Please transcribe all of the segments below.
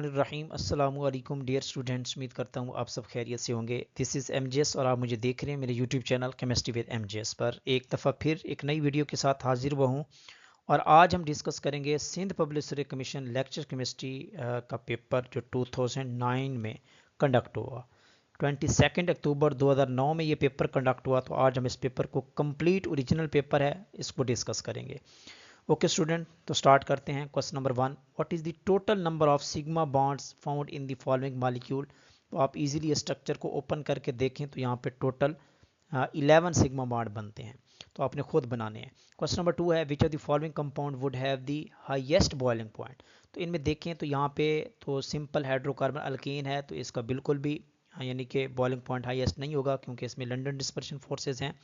रहीम अस्सलामु अलैकुम dear students, उम्मीद करता हूँ आप सब खैरियत से होंगे। दिस इज़ एमजेएस और आप मुझे देख रहे हैं मेरे YouTube channel chemistry with MJS पर। एक दफ़ा फिर एक नई वीडियो के साथ हाजिर हुआ हूँ और आज हम डिस्कस करेंगे Sindh public service commission lecture chemistry का पेपर जो 2009 में कंडक्ट हुआ। 22 अक्टूबर 2009 में ये पेपर कंडक्ट हुआ। तो आज हम इस पेपर को कंप्लीट ओरिजिनल पेपर है इसको डिस्कस करेंगे। ओके स्टूडेंट, तो स्टार्ट करते हैं। Question number 1, what is the total number of sigma bonds found in the following molecule. तो आप इजीली स्ट्रक्चर को ओपन करके देखें तो यहाँ पे टोटल 11 सिग्मा बॉन्ड बनते हैं, तो आपने खुद बनाने हैं। क्वेश्चन नंबर 2 है, which of the following compound would have the highest boiling point. तो इनमें देखें तो यहाँ पे तो सिंपल हाइड्रोकार्बन अल्केन है, तो इसका बिल्कुल भी यानी कि बॉइलिंग पॉइंट हाईएस्ट नहीं होगा क्योंकि इसमें लंडन डिस्पर्शन फोर्सेस हैं।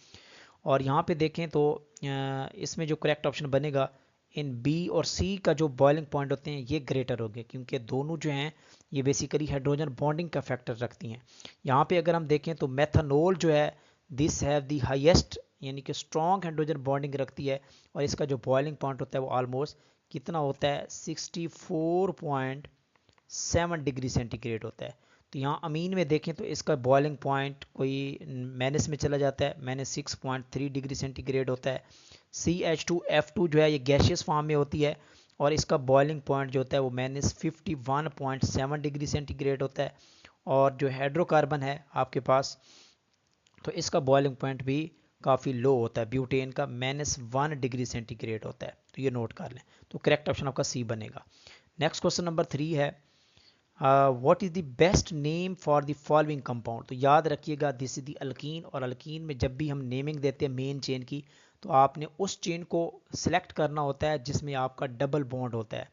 और यहाँ पे देखें तो इसमें जो करेक्ट ऑप्शन बनेगा, इन बी और सी का जो बॉइलिंग पॉइंट होते हैं ये ग्रेटर हो गए क्योंकि दोनों जो हैं ये बेसिकली हाइड्रोजन बॉन्डिंग का फैक्टर रखती हैं। यहाँ पे अगर हम देखें तो मेथनॉल जो है दिस हैव द हाईएस्ट यानी कि स्ट्रॉन्ग हाइड्रोजन बॉन्डिंग रखती है और इसका जो बॉइलिंग पॉइंट होता है वो ऑलमोस्ट कितना होता है 64.7 डिग्री सेंटीग्रेड होता है। तो यहाँ अमीन में देखें तो इसका बॉइलिंग पॉइंट कोई माइनस में चला जाता है, -6.3 डिग्री सेंटीग्रेड होता है। CH2F2 जो है ये गैशियस फॉर्म में होती है और इसका बॉइलिंग पॉइंट जो होता है वो -51.7 डिग्री सेंटीग्रेड होता है। और जो हाइड्रोकार्बन है आपके पास तो इसका बॉइलिंग पॉइंट भी काफ़ी लो होता है, ब्यूटेन का -1 डिग्री सेंटीग्रेड होता है। तो ये नोट कर लें, तो करेक्ट ऑप्शन आपका सी बनेगा। नेक्स्ट क्वेश्चन नंबर 3 है, what is the best name for the following compound. तो याद रखिएगा दिस इज द अल्कीन, और अल्कीन में जब भी हम नेमिंग देते हैं मेन चेन की तो आपने उस चेन को सिलेक्ट करना होता है जिसमें आपका डबल बॉन्ड होता है,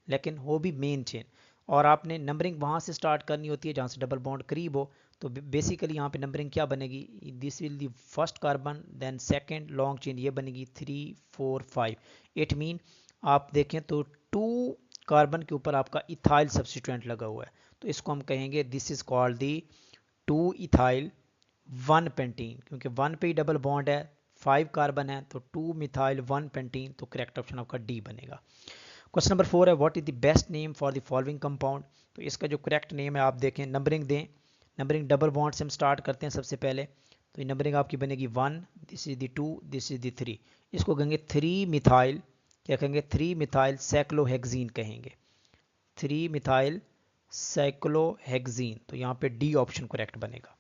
लेकिन वो भी मेन चेन। और आपने नंबरिंग वहाँ से स्टार्ट करनी होती है जहाँ से डबल बॉन्ड करीब हो। तो बेसिकली यहाँ पे नंबरिंग क्या बनेगी, this will the first carbon, then second long chain ये बनेगी 3 4 5। इट मीन आप देखें तो 2 कार्बन के ऊपर आपका इथाइल सब्सटीट्यूएंट लगा हुआ है, तो इसको हम कहेंगे this is called the 2 ethyl 1 pentene, क्योंकि 1 पे ही डबल बॉन्ड है, 5 कार्बन है, तो 2 मिथाइल 1 पेंटीन। तो करेक्ट ऑप्शन आपका डी बनेगा। क्वेश्चन नंबर 4 है, what is the best name for the following compound. तो इसका जो करेक्ट नेम है आप देखें, नंबरिंग दें, नंबरिंग डबल बॉन्ड से हम स्टार्ट करते हैं सबसे पहले। तो ये नंबरिंग आपकी बनेगी 1, this is the 2, this is the 3। इसको कहेंगे 3 मिथाइल, क्या कहेंगे 3 मिथाइल साइक्लोहेक्सीन कहेंगे, 3 मिथाइल साइक्लोहेक्सीन। तो यहाँ पे डी ऑप्शन करेक्ट बनेगा।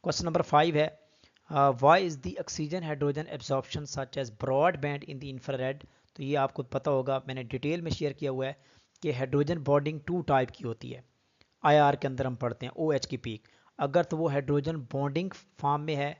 क्वेश्चन नंबर 5 है, why is the oxygen hydrogen absorption such as broad band in the infrared. तो ये आपको पता होगा, मैंने डिटेल में शेयर किया हुआ है कि हाइड्रोजन बॉन्डिंग 2 टाइप की होती है। IR के अंदर हम पढ़ते हैं OH की पीक, अगर तो वो हाइड्रोजन बॉन्डिंग फॉर्म में है,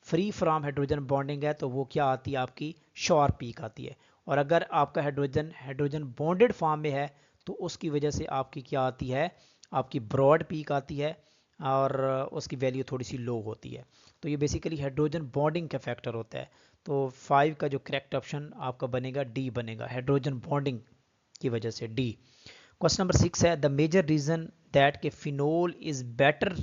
फ्री फ्रॉम हाइड्रोजन बॉन्डिंग है, तो वो क्या आती है आपकी शॉर्प पीक आती है। और अगर आपका हाइड्रोजन हाइड्रोजन बॉन्डेड फॉर्म में है तो उसकी वजह से आपकी क्या आती है, आपकी ब्रॉड पीक आती है और उसकी वैल्यू थोड़ी सी लो होती है। तो ये बेसिकली हाइड्रोजन बॉन्डिंग का फैक्टर होता है। तो 5 का जो करेक्ट ऑप्शन आपका बनेगा डी बनेगा, हाइड्रोजन बॉन्डिंग की वजह से डी। क्वेश्चन नंबर 6 है, द मेजर रीजन दैट के phenol is better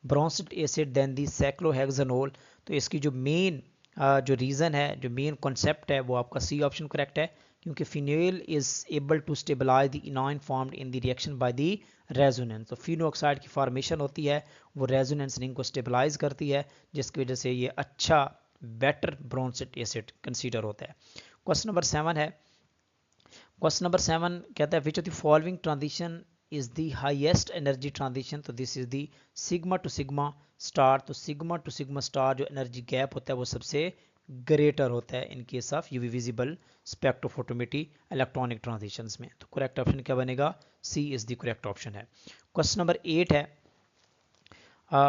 Bronsted acid than the cyclohexanol. तो इसकी जो मेन जो रीज़न है, जो मेन कॉन्सेप्ट है, वो आपका सी ऑप्शन करेक्ट है, क्योंकि phenol is able to stabilise the anion formed in the reaction by the resonance. तो फिनो ऑक्साइड की फॉर्मेशन होती है, वो रेजोनेंस रिंग को स्टेबलाइज करती है, जिसकी वजह से ये अच्छा बेटर ब्रोंसिक एसिड कंसीडर होता है। क्वेश्चन नंबर 7 है, क्वेश्चन नंबर 7 कहता है, which of the following transition is the highest energy transition. तो this is the sigma to sigma star. तो सिग्मा टू सिग्मा स्टार जो एनर्जी गैप होता है वो सबसे ग्रेटर होता है in case of UV visible spectrophotometry electronic transitions में। तो करेक्ट ऑप्शन क्या बनेगा, C is the correct option है। क्वेश्चन नंबर 8 है,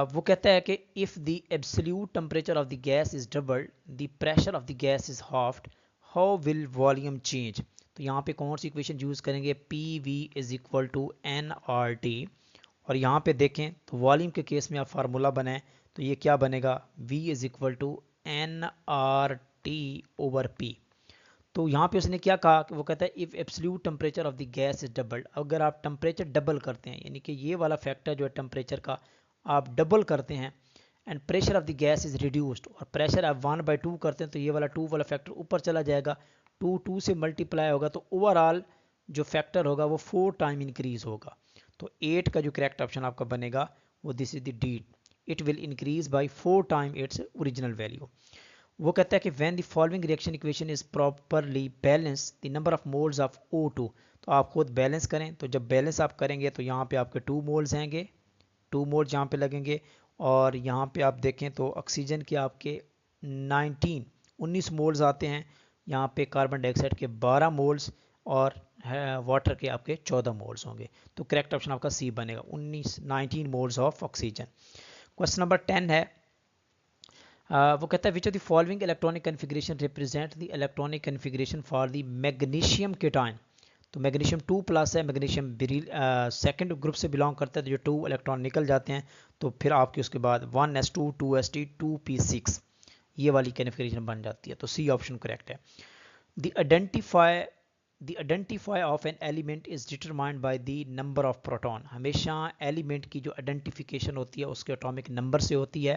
वो कहता है कि if the absolute temperature of the gas is doubled, the pressure of the gas is halved, how will volume change. तो यहाँ पे कौन सी इक्वेशन यूज़ करेंगे, PV is equal to nRT। और यहाँ पे देखें तो वॉल्यूम के केस में आप फार्मूला बनाएं तो ये क्या बनेगा, V is equal to nRT over P। तो यहाँ पे उसने क्या कहा कि वो कहता है if absolute temperature of the gas is doubled, अगर आप टेम्परेचर डबल करते हैं यानी कि ये वाला फैक्टर जो है टेम्परेचर का आप डबल करते हैं, and pressure of the gas is reduced, और प्रेशर आप 1/2 करते हैं तो ये वाला 2 वाला फैक्टर ऊपर चला जाएगा, 2 2 से मल्टीप्लाई होगा, तो ओवरऑल जो फैक्टर होगा वो 4 टाइम इंक्रीज होगा। तो 8 का जो करेक्ट ऑप्शन आपका बनेगा वो this is the D, it will increase by 4 time its original value. वो कहता है कि when the following reaction equation is properly balance the number of moles of O2, तो आप खुद बैलेंस करें। तो जब बैलेंस आप करेंगे तो यहाँ पे आपके 2 मोल्स आएंगे, 2 मोल्स यहाँ पे लगेंगे, और यहाँ पे आप देखें तो ऑक्सीजन के आपके 19 मोल्स आते हैं, यहाँ पे कार्बन डाइऑक्साइड के 12 मोल्स, और वाटर के आपके 14 मोल्स होंगे। तो करेक्ट ऑप्शन आपका सी बनेगा, 19 moles of oxygen. Question number 10 है, वो कहता है which of the following electronic configuration represent the electronic configuration for the magnesium cation. तो मैग्नीशियम 2+ है, मैग्नीशियम सेकंड ग्रुप से बिलोंग करता है, तो जो 2 इलेक्ट्रॉन निकल जाते हैं तो फिर आपके उसके बाद 1s2 2s2 2p6 ये वाली कन्फिग्रेशन बन जाती है। तो सी ऑप्शन करेक्ट है। The identify of an element is determined by the number of proton. हमेशा एलिमेंट की जो आइडेंटिफिकेशन होती है उसके एटॉमिक नंबर से होती है,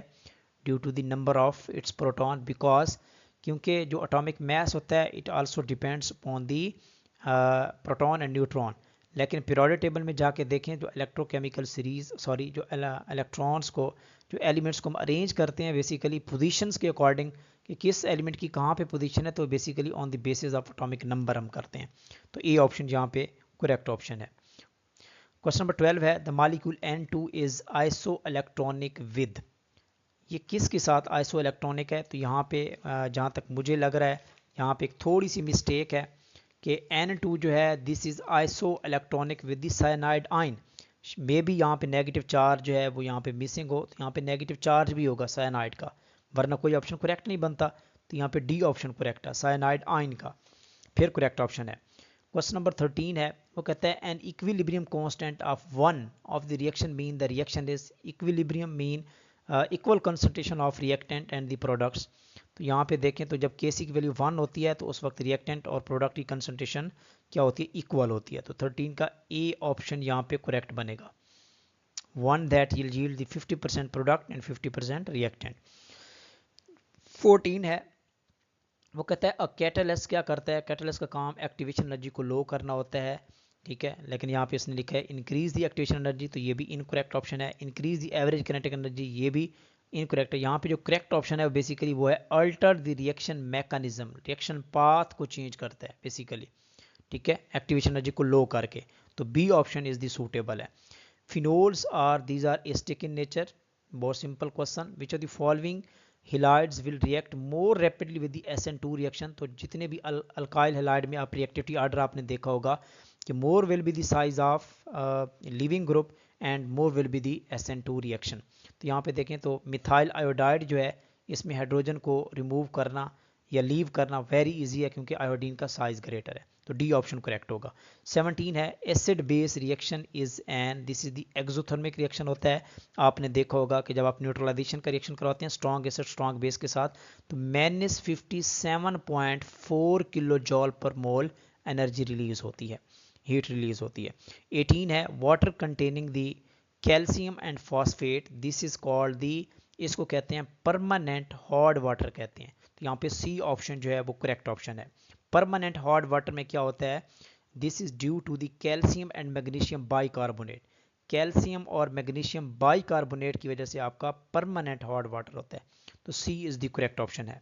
due to the number of its proton, because क्योंकि जो एटॉमिक मास होता है it also depends upon the proton and neutron. लेकिन पीरियोडिक टेबल में जाके देखें जो इलेक्ट्रोकेमिकल सीरीज जो इलेक्ट्रॉन्स को, जो एलिमेंट्स को हम अरेंज करते हैं बेसिकली पोजीशंस के अकॉर्डिंग कि किस एलिमेंट की कहाँ पे पोजीशन है, तो basically on the basis of atomic number हम करते हैं। तो ए ऑप्शन यहाँ पे करेक्ट ऑप्शन है। क्वेश्चन नंबर 12 है, the molecule N2 is iso electronic with. ये किसके साथ आइसो इलेक्ट्रॉनिक है? तो यहाँ पे जहाँ तक मुझे लग रहा है यहाँ पे एक थोड़ी सी मिस्टेक है कि N2 जो है this is iso electronic with the cyanide ion. May be यहाँ पे नेगेटिव चार्ज जो है वो यहाँ पे मिसिंग हो, तो यहाँ पे नेगेटिव चार्ज भी होगा साइनाइड का, वरना कोई ऑप्शन करेक्ट नहीं बनता। तो यहाँ पे डी ऑप्शन करेक्ट है, साइनाइड आयन का फिर करेक्ट ऑप्शन है। क्वेश्चन नंबर 13 है, वो कहता है an equilibrium constant of one of the reaction mean the reaction is equilibrium mean equal concentration of reactant and the products. तो यहाँ पे देखें तो जब Kc की वैल्यू 1 होती है तो उस वक्त रिएक्टेंट और प्रोडक्ट की कंसंट्रेशन क्या होती है? इक्वल होती है। तो 13 का ए ऑप्शन यहाँ पे करेक्ट बनेगा, one that will yield the 50% product and 50% reactant. 14 है, वो कहता है अ कैटलिस्ट क्या करता है? कैटलिस्ट का काम एक्टिवेशन एनर्जी को लो करना होता है, ठीक है, लेकिन यहाँ पे इसने लिखा है इंक्रीज दी एक्टिवेशन एनर्जी, तो ये भी इनकरेक्ट ऑप्शन है। Increase the average kinetic energy, ये भी इनकरेक्ट है। यहाँ पे जो करेक्ट ऑप्शन है वो बेसिकली वो है alter the reaction mechanism, reaction path को चेंज करता है बेसिकली, ठीक है, एक्टिवेशन एनर्जी को लो करके। तो B option is the suitable है। Phenols are these are acidic in nature, बहुत simple question. Which of the following halides will react more rapidly with the SN2 reaction. तो जितने भी अल्काइल हेलाइड में आप रिएक्टिविटी आर्डर आपने देखा होगा कि more will be the size of leaving group and more will be the SN2 reaction. तो यहाँ पे देखें तो मिथाइल आयोडाइड जो है इसमें हाइड्रोजन को रिमूव करना या लीव करना वेरी इजी है क्योंकि आयोडीन का साइज ग्रेटर है। तो डी ऑप्शन करेक्ट होगा। 17 है, acid base reaction is an, this is the exothermic reaction होता है। आपने देखा होगा कि जब आप न्यूट्रलाइजेशन का रिएक्शन करवाते हैं स्ट्रॉन्ग एसिड स्ट्रॉन्ग बेस के साथ तो -57.4 किलो जॉल पर मोल एनर्जी रिलीज होती है, हीट रिलीज होती है। 18 है, water containing the calcium and phosphate, this is called दी, इसको कहते हैं परमानेंट हॉट वाटर कहते हैं। तो यहाँ पे सी ऑप्शन जो है वो करेक्ट ऑप्शन है। परमानेंट हॉट वाटर में क्या होता है? This is due to the calcium and magnesium bicarbonate, calcium और मैग्नीशियम बाइकार्बोनेट की वजह से आपका परमानेंट हॉट वाटर होता है। तो सी इज द करेक्ट ऑप्शन है।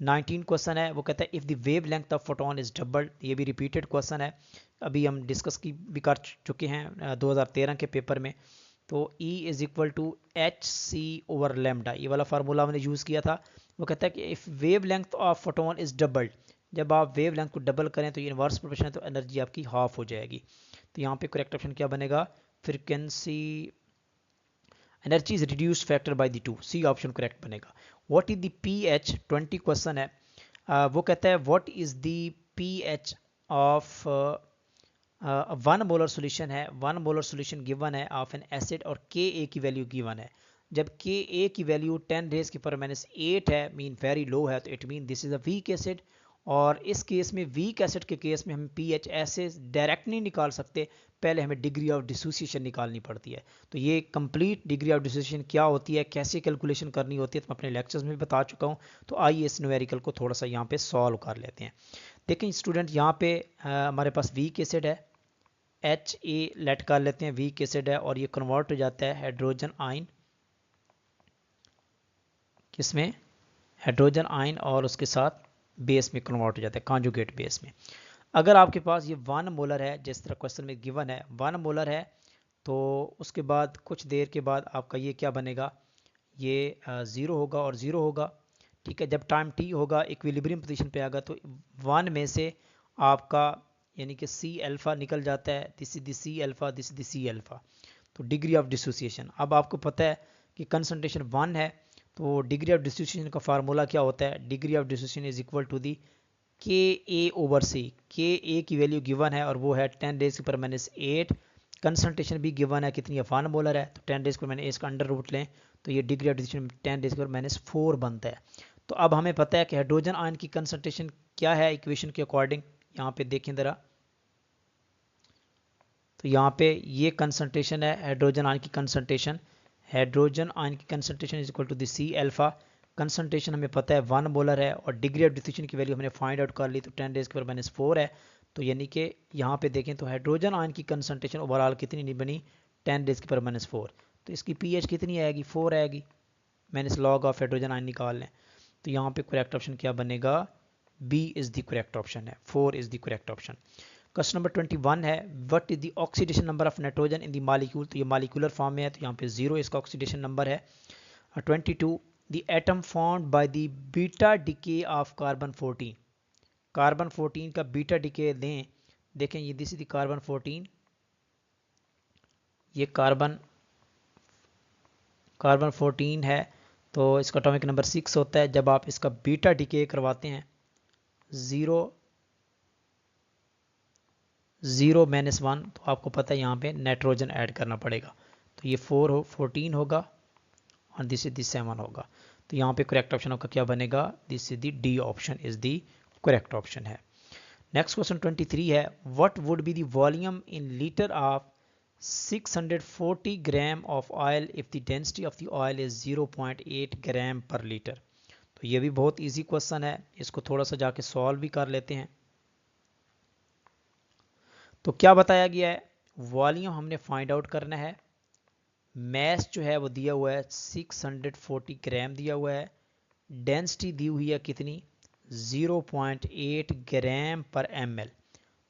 19 क्वेश्चन है, वो कहता है if the wave length of photon is doubled, ये भी रिपीटेड क्वेश्चन है, अभी हम डिस्कस की भी कर चुके हैं 2013 के पेपर में। तो E is equal to HC/λ, ये वाला फार्मूला हमने यूज़ किया था। वो कहता है कि if wave length of photon is doubled, जब आप वेव लेंथ को डबल करें तो ये इन्वर्स प्रोपोर्शन है तो एनर्जी आपकी हाफ हो जाएगी। तो यहाँ पे करेक्ट ऑप्शन क्या बनेगा? Frequency energy is reduce factor by the 2, C option correct बनेगा। What is the pH? 20 question है, वो कहता है what is the pH of 1 molar solution है, 1 मोलर सोल्यूशन गिवन है ऑफ एन एसिड और Ka की वैल्यू गिवन है। जब Ka की वैल्यू 10⁻⁻8 है, मीन वेरी लो है, तो it mean this is a weak acid. और इस केस में वीक एसिड के केस में हम pH ऐसे डायरेक्ट नहीं निकाल सकते, पहले हमें डिग्री ऑफ डिसोसिएशन निकालनी पड़ती है। तो ये कंप्लीट डिग्री ऑफ डिसोसिएशन क्या होती है, कैसे कैलकुलेशन करनी होती है, तो मैं अपने लेक्चर्स में भी बता चुका हूँ। तो आइए इस न्यूमेरिकल को थोड़ा सा यहाँ पे सॉल्व कर लेते हैं। देखें स्टूडेंट, यहाँ पे हमारे पास वीक एसिड है HA लेट कर लेते हैं, वीक एसिड है और ये कन्वर्ट हो जाता है हाइड्रोजन आयन, किसमें, हाइड्रोजन आयन, और उसके साथ बेस में कन्वर्ट हो जाता है, कॉन्जुगेट बेस में। अगर आपके पास ये 1 मोलर है, जिस तरह क्वेश्चन में गिवन है 1 मोलर है, तो उसके बाद कुछ देर के बाद आपका ये क्या बनेगा, ये 0 होगा और 0 होगा। ठीक है, जब टाइम t होगा इक्विलिब्रियम पोजीशन पे आएगा तो 1 में से आपका यानी कि C अल्फा निकल जाता है, this is the C alpha, this is the C alpha. तो डिग्री ऑफ डिसोसिएशन, अब आपको पता है कि कंसंट्रेशन 1 है, तो डिग्री ऑफ डिसोसिएशन का फार्मूला क्या होता है, degree of dissociation is equal to the Ka/C। Ka की वैल्यू गिवन है और वो है 10⁻⁻8। कंसंट्रेशन भी गिवन है, कितनी है, 1 मोलर है, तो 10⁻⁻8 का अंडर रूट लें तो ये डिग्री ऑफ डिसोसिएशन 10⁻⁻4 बनता है। तो अब हमें पता है कि हाइड्रोजन आयन की कंसंट्रेशन क्या है इक्वेशन के अकॉर्डिंग, यहाँ पे देखें ज़रा, तो यहाँ पे ये कंसंट्रेशन है हाइड्रोजन आयन की कंसंट्रेशन, हाइड्रोजन आयन की concentration is equal to the C alpha. Concentration हमें पता है 1 मोलर है और डिग्री ऑफ डिसोसिएशन की वैल्यू हमने फाइंड आउट कर ली, तो 10⁻⁻4 है। तो यानी कि यहाँ पे देखें तो हाइड्रोजन आयन की कंसंट्रेशन ओवरऑल कितनी नहीं बनी, 10⁻⁻4। तो इसकी pH कितनी आएगी, 4 आएगी। मैंने इस लॉग ऑफ हाइड्रोजन आयन निकाल लें, तो यहाँ पे करेक्ट ऑप्शन क्या बनेगा, B is the correct option है, 4 is the correct option. Question number 21 है, what is the oxidation number of nitrogen in the molecule, तो ये मॉलिक्यूलर फॉर्म में है, तो यहाँ पे 0 इसका ऑक्सीडेशन नंबर है। 22 the atom formed by the beta decay of carbon 14, carbon 14 का बीटा डिके दें, देखें ये दिस इज द कार्बन 14, ये कार्बन 14 है, तो इसका एटॉमिक नंबर 6 होता है। जब आप इसका बीटा डिके करवाते हैं 0 -1, तो आपको पता है यहाँ पे नाइट्रोजन ऐड करना पड़ेगा, तो ये 14 होगा और दिस इज दी 7 होगा। तो यहाँ पे करेक्ट ऑप्शन आपका क्या बनेगा, this is the D option is the correct option है। नेक्स्ट क्वेश्चन 23 है, what would be the volume in litre of 640 gram of oil if the density of the oil is 0.8 ग्राम पर litre. तो ये भी बहुत इजी क्वेश्चन है, इसको थोड़ा सा जाके सॉल्व भी कर लेते हैं। तो क्या बताया गया है, वॉल्यूम हमने फाइंड आउट करना है, मैस जो है वो दिया हुआ है 640 ग्राम दिया हुआ है, डेंसिटी दी हुई है कितनी, 0.8 ग्राम पर ml।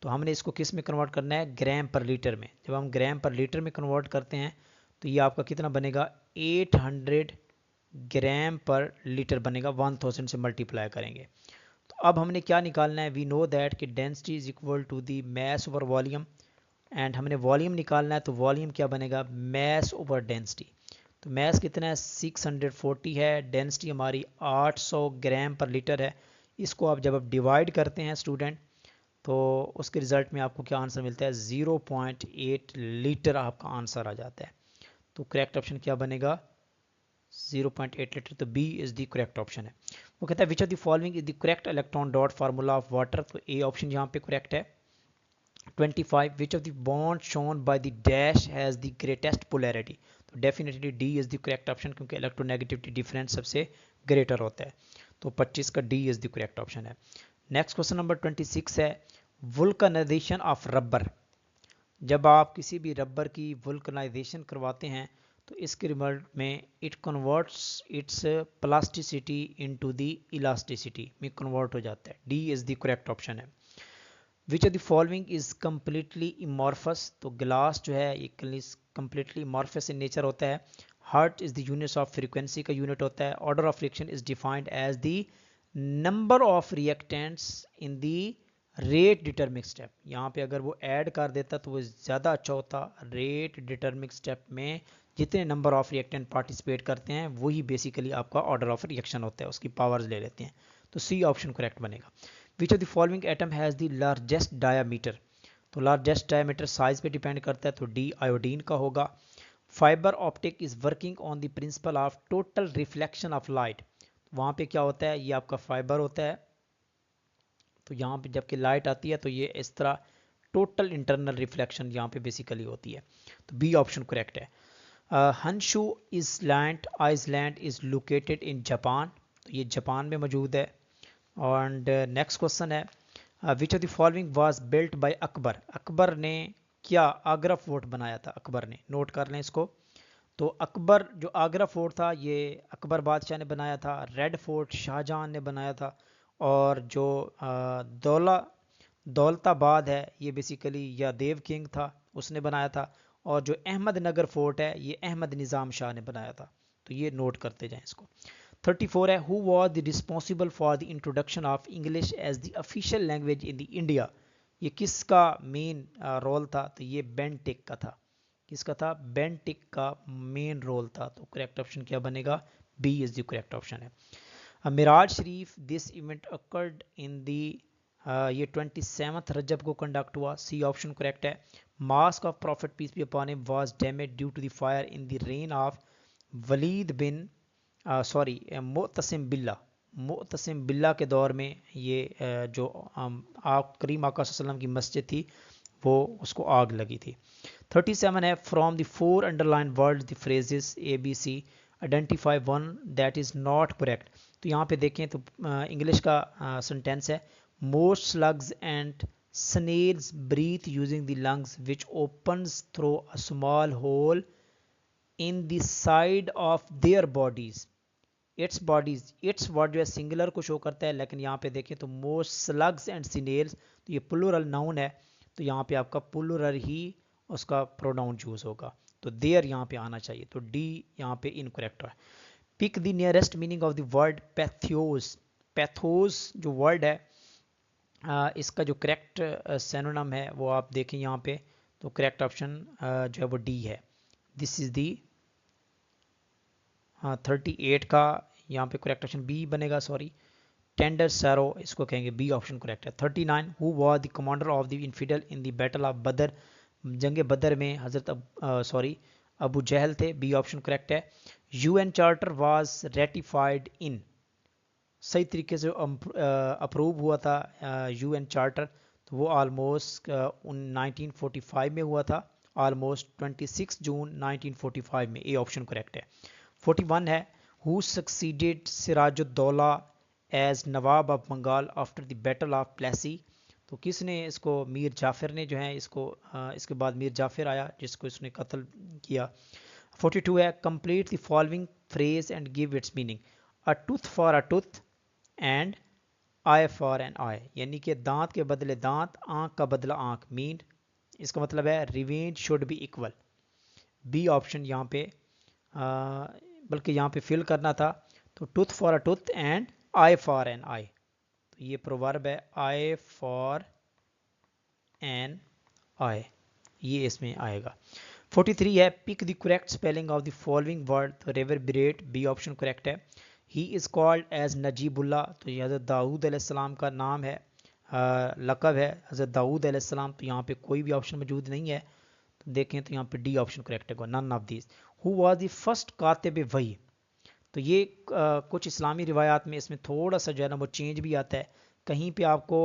तो हमने इसको किस में कन्वर्ट करना है, ग्राम पर लीटर में। जब हम ग्राम पर लीटर में कन्वर्ट करते हैं तो ये आपका कितना बनेगा, 800 ग्राम पर लीटर बनेगा, 1000 से मल्टीप्लाई करेंगे। तो अब हमने क्या निकालना है, वी नो दैट कि density is equal to the mass over volume, and हमने वॉल्यूम निकालना है, तो वॉल्यूम क्या बनेगा, मैस ओवर डेंसिटी। तो मैस कितना है, 640 है, डेंसिटी हमारी 800 ग्राम पर लीटर है। इसको आप जब आप डिवाइड करते हैं स्टूडेंट, तो उसके रिजल्ट में आपको क्या आंसर मिलता है, 0.8 लीटर आपका आंसर आ जाता है। तो करेक्ट ऑप्शन क्या बनेगा, 0.8 लीटर, तो B is the correct option है। वो कहता है which of the following is the correct electron dot formula of water, तो ए ऑप्शन यहाँ पे करेक्ट है। 25 which of the bond shown by the dash has the greatest polarity, तो definitely D is the correct option, क्योंकि electronegativity difference सबसे greater होता है। तो 25 का D is the correct option है। नेक्स्ट क्वेश्चन नंबर 26 है, वुल्कनाइजेशन ऑफ रबर। जब आप किसी भी रबर की वुल्कनाइजेशन करवाते हैं तो इसके रिजल्ट में it converts its plasticity into the elasticity में कन्वर्ट हो जाता है। D is the correct option है। Which of the following is completely amorphous, तो ग्लास जो है ये कम्प्लीटली इमॉर्फस इन नेचर होता है। Hertz is the unit of frequency का यूनिट होता है। Order of reaction is defined as the number of reactants in the rate determining step. यहाँ पे अगर वो ऐड कर देता तो वो ज़्यादा अच्छा होता। रेट डिटरमिक स्टेप में जितने नंबर ऑफ रिएक्टेंट पार्टिसिपेट करते हैं वही बेसिकली आपका ऑर्डर ऑफ रिएक्शन होता है, उसकी पावर्स ले लेते हैं। तो सी ऑप्शन करेक्ट बनेगा। विच of the following atom has the largest diameter, तो लार्जेस्ट डायामीटर साइज पे डिपेंड करता है, तो डी आयोडीन का होगा। Fibre optic is working on the principle of total reflection of light, वहाँ पे क्या होता है, ये आपका फाइबर होता है। तो यहाँ पे जबकि लाइट आती है तो ये इस तरह टोटल इंटरनल रिफ्लेक्शन यहाँ पे बेसिकली होती है। तो बी ऑप्शन करेक्ट है। Honshu island is located in Japan, तो ये जापान में मौजूद है। एंड नेक्स्ट क्वेश्चन है, which of the following was built by Akbar, Akbar ने क्या आगरा फोर्ट बनाया था अकबर ने, नोट कर लें इसको। तो अकबर जो आगरा फोर्ट था ये अकबर बादशाह ने बनाया था। रेड फोर्ट शाहजहां ने बनाया था। और जो दौलताबाद है ये बेसिकली या देव किंग था, उसने बनाया था। और जो अहमदनगर फोर्ट है ये अहमद निज़ाम शाह ने बनाया था। तो ये नोट करते जाएं इसको। 34 है, who was the responsible for the introduction of English as the official language in the India. ये किसका मेन रोल था? तो ये बेंटिक का था। किसका था? बेंटिक का मेन रोल था। तो करेक्ट ऑप्शन क्या बनेगा? B is the correct option है। Miraj Sharif, this event occurred in the, ये 27 रजब को कंडक्ट हुआ। सी ऑप्शन करेक्ट है। Mosque of prophet peace be upon him was damaged due to the fire in the reign of Walid bin Mutasim Billah. Mutasim बिल्ला के दौर में ये जो करीम आका सल्लल्लाहु अलैहि वसल्लम की मस्जिद थी वो उसको आग लगी थी। 37 है, from the 4 underline words the phrases A B C identify one that is not correct. तो यहाँ पे देखें तो इंग्लिश का सेंटेंस है, most slugs and snails breathe using the lungs which opens through a small hole in the side of their bodies. It's bodies, it's word जो है singular को शो करता है, लेकिन यहाँ पे देखें तो मोस्ट स्लग्स एंड सिनेल्स, तो ये प्लूरल नाउन है, तो यहाँ पे आपका प्लूरल ही उसका प्रोनाउन यूज होगा। तो देयर यहाँ पे आना चाहिए। तो डी यहाँ पे इनकरेक्ट है। Pick the nearest meaning of the word pathos. Pathos जो वर्ड है इसका जो करेक्ट सिनोनिम है वो आप देखें यहाँ पे। तो करेक्ट ऑप्शन जो है वो डी है। दिस इज दी 38 का यहाँ पे करेक्ट ऑप्शन बी बनेगा, सॉरी। टेंडर सैरो इसको कहेंगे, बी ऑप्शन करेक्ट है। 39, who was the commander of the infidel in the battle of बदर। जंग बदर में हजरत अबू जहल थे, बी ऑप्शन करेक्ट है। यूएन चार्टर वाज रेटिफाइड इन, सही तरीके से अप्रूव हुआ था यूएन चार्टर, तो वो ऑलमोस्ट 1945 में हुआ था, ऑलमोस्ट 26 जून 1945 में। ए ऑप्शन करेक्ट है। 41 है, who succeeded Sirajuddaulah as nawab of Bengal after the battle of Plassey. तो किसने इसको, मीर जाफर ने जो है इसको इसके बाद मीर जाफर आया जिसको इसने कत्ल किया। 42 है, complete the following phrase and give its meaning. A tooth for a tooth and eye for an eye, यानी कि दांत के बदले दांत, आंख का बदला आंख। मीन इसका मतलब है revenge should be equal. B option यहाँ पे बल्कि यहाँ पे फिल करना था। तो tooth for a tooth and eye for an eye, तो ये प्रोवर्ब है, आई फॉर एन आई, ये इसमें आएगा। 43 है, pick the correct spelling of the following word. तो रेवरबरेट, बी ऑप्शन करेक्ट है। He is called as Najibullah, तो ये हज़रत दाऊद अलैहिस्सलाम का नाम है, लक़ब है हज़रत दाऊद अलैहिस्सलाम। तो यहाँ पे कोई भी ऑप्शन मौजूद नहीं है, तो देखें तो यहाँ पे डी ऑप्शन करेक्ट है, none of these. Who was the first कातिब वही। तो ये कुछ इस्लामी रिवायात में इसमें थोड़ा सा जो है ना वो चेंज भी आता है। कहीं पे आपको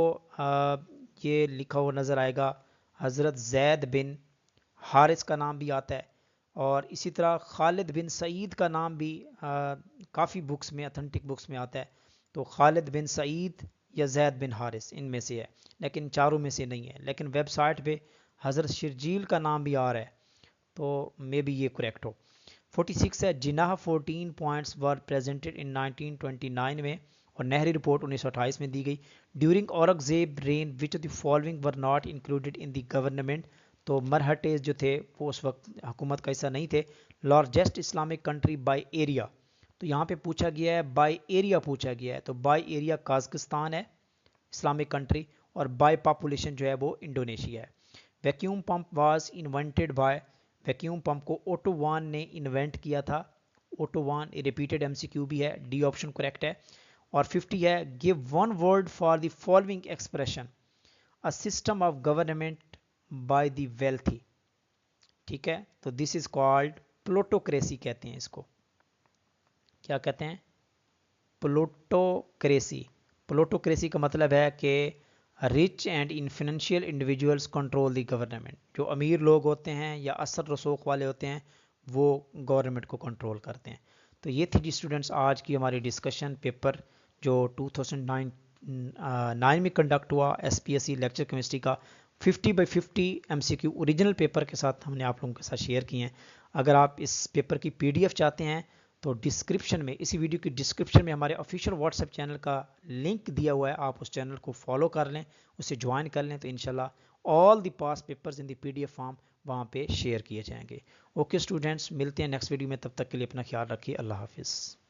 ये लिखा हुआ नज़र आएगा हज़रत जैद बिन हारिस का नाम भी आता है, और इसी तरह खालिद बिन सईद का नाम भी काफ़ी बुक्स में, अथेंटिक बुक्स में आता है। तो खालिद बिन सईद या जैद बिन हारिस इनमें से है, लेकिन चारों में से नहीं है। लेकिन वेबसाइट पे हज़रत शिरजील का नाम भी आ रहा है, तो मे बी ये करेक्ट हो। 46 है, Jinnah 14 points were presented in 1929 में, और नहरी रिपोर्ट 1928 में दी गई। During Aurangzeb rain which of the following were not included in the government. तो मरहटेज जो थे वो उस वक्त हुकूमत का हिस्सा नहीं थे। Largest Islamic country by area, तो यहाँ पे पूछा गया है बाय एरिया पूछा गया है, तो बाय एरिया काज़किस्तान है इस्लामिक कंट्री, और बाय पॉपुलेशन जो है वो इंडोनेशिया है। Vacuum pump was invented by, vacuum pump को ओटो वान ने इन्वेंट किया था। ओटो वान रिपीटेड एमसीक्यू भी है, डी ऑप्शन करेक्ट है। और 50 है, give one word for the following expression, a system of government by the wealthy. ठीक है, तो दिस इज कॉल्ड प्लोटोक्रेसी कहते हैं इसको। क्या कहते हैं? प्लोटोक्रेसी। प्लोटोक्रेसी का मतलब है कि rich and influential individuals control the government. जो अमीर लोग होते हैं या असर रसूख वाले होते हैं वो गवर्नमेंट को कंट्रोल करते हैं। तो ये थी जी स्टूडेंट्स आज की हमारी डिस्कशन पेपर जो 2009 में कंडक्ट हुआ एसपीएससी लेक्चर केमिस्ट्री का। 50/50 MCQ ओरिजिनल पेपर के साथ हमने आप लोगों के साथ शेयर किए हैं। अगर आप इस पेपर की PDF चाहते हैं तो डिस्क्रिप्शन में, इसी वीडियो की डिस्क्रिप्शन में हमारे ऑफिशियल व्हाट्सएप चैनल का लिंक दिया हुआ है, आप उस चैनल को फॉलो कर लें, उसे ज्वाइन कर लें, तो इंशाल्लाह all the pass papers in the PDF form वहाँ पे शेयर किए जाएंगे। ओके स्टूडेंट्स, मिलते हैं नेक्स्ट वीडियो में, तब तक के लिए अपना ख्याल रखिए। अल्लाह हाफिज़।